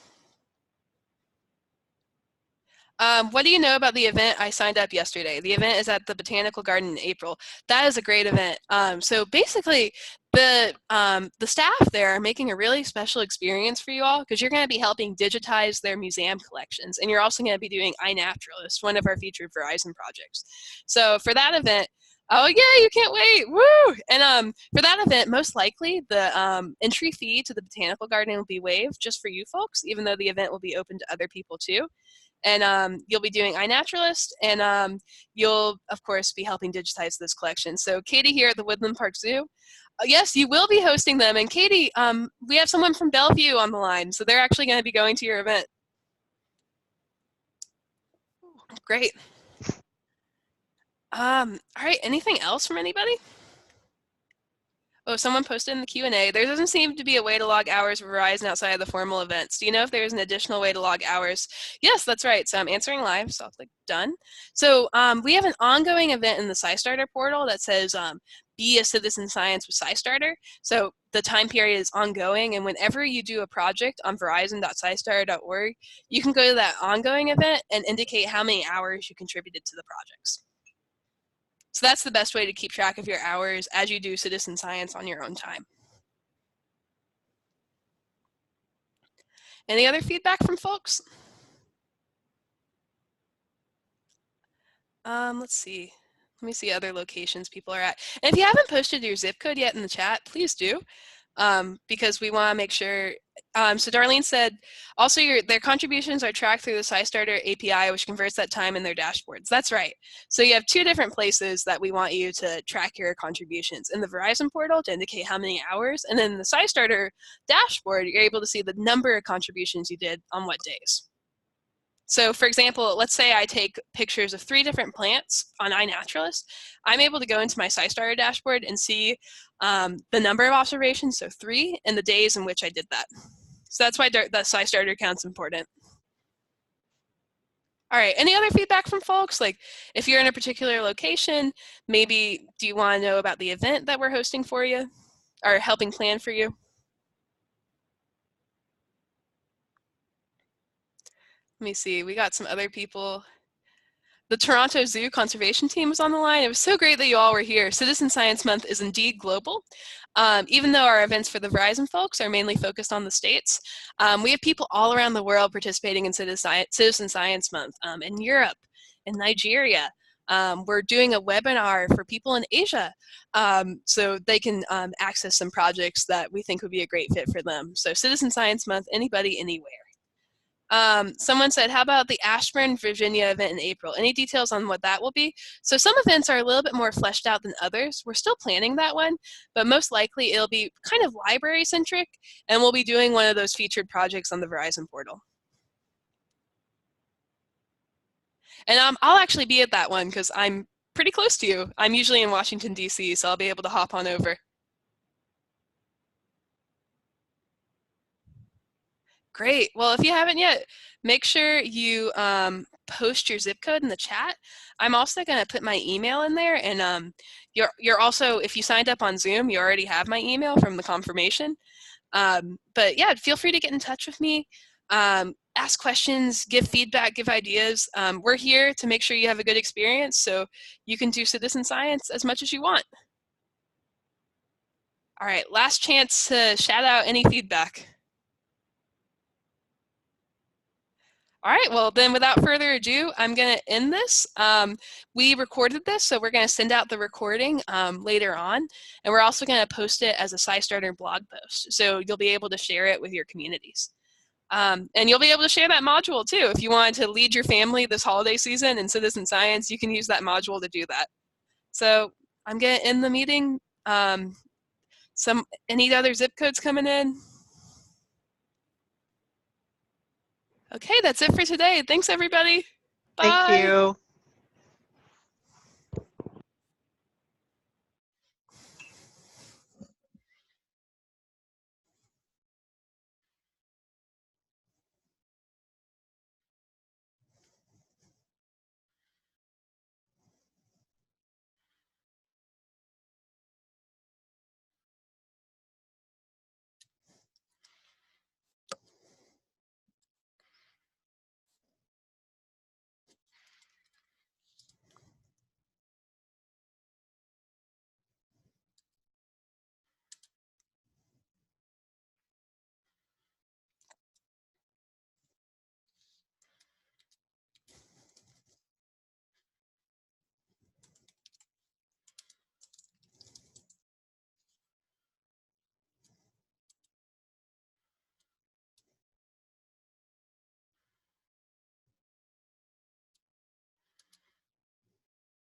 What do you know about the event I signed up yesterday? The event is at the Botanical Garden in April. That is a great event. So basically, the staff there are making a really special experience for you all because you're going to be helping digitize their museum collections. And you're also going to be doing iNaturalist, one of our featured Verizon projects. So for that event, oh yeah, you can't wait, woo! And for that event, most likely the entry fee to the Botanical Garden will be waived just for you folks, even though the event will be open to other people too. And you'll be doing iNaturalist, and you'll, of course, be helping digitize this collection. So Katie here at the Woodland Park Zoo, yes, you will be hosting them. And Katie, we have someone from Bellevue on the line, so they're actually going to be going to your event. Great. All right, anything else from anybody? Oh, someone posted in the Q&A, there doesn't seem to be a way to log hours for Verizon outside of the formal events. Do you know if there's an additional way to log hours? Yes, that's right. So I'm answering live, so I'll click done. So we have an ongoing event in the SciStarter portal that says be a citizen science with SciStarter. So the time period is ongoing, and whenever you do a project on verizon.scistarter.org, you can go to that ongoing event and indicate how many hours you contributed to the projects. So that's the best way to keep track of your hours as you do citizen science on your own time. Any other feedback from folks? Let's see. Let me see other locations people are at. And if you haven't posted your zip code yet in the chat, please do, because we want to make sure. So Darlene said, also their contributions are tracked through the SciStarter API, which converts that time in their dashboards. That's right. So you have two different places that we want you to track your contributions. In the Verizon portal to indicate how many hours, and then in the SciStarter dashboard, you're able to see the number of contributions you did on what days. So for example, let's say I take pictures of 3 different plants on iNaturalist. I'm able to go into my SciStarter dashboard and see the number of observations, so 3, and the days in which I did that. So that's why the SciStarter count's important. All right, any other feedback from folks? Like if you're in a particular location, maybe do you want to know about the event that we're hosting for you or helping plan for you? Let me see, we got some other people. The Toronto Zoo Conservation Team was on the line. It was so great that you all were here. Citizen Science Month is indeed global. Even though our events for the Verizon folks are mainly focused on the States, we have people all around the world participating in Citizen Science Month in Europe, in Nigeria. We're doing a webinar for people in Asia so they can access some projects that we think would be a great fit for them. So Citizen Science Month, anybody, anywhere. Someone said, how about the Ashburn, Virginia event in April? Any details on what that will be? So some events are a little bit more fleshed out than others. We're still planning that one, but most likely it'll be kind of library centric, and we'll be doing one of those featured projects on the Verizon portal. And I'll actually be at that one because I'm pretty close to you. I'm usually in Washington, D.C., so I'll be able to hop on over. Great. Well, if you haven't yet, make sure you post your zip code in the chat. I'm also going to put my email in there, and you're also, if you signed up on Zoom, you already have my email from the confirmation. But yeah, feel free to get in touch with me. Ask questions, give feedback, give ideas. We're here to make sure you have a good experience so you can do citizen science as much as you want. All right, last chance to shout out any feedback. All right, well then without further ado, I'm gonna end this. We recorded this, so we're gonna send out the recording later on, and we're also gonna post it as a SciStarter blog post, so you'll be able to share it with your communities. And you'll be able to share that module too. If you wanted to lead your family this holiday season in citizen science, you can use that module to do that. So I'm gonna end the meeting. Any other zip codes coming in? Okay, that's it for today. Thanks, everybody. Bye. Thank you.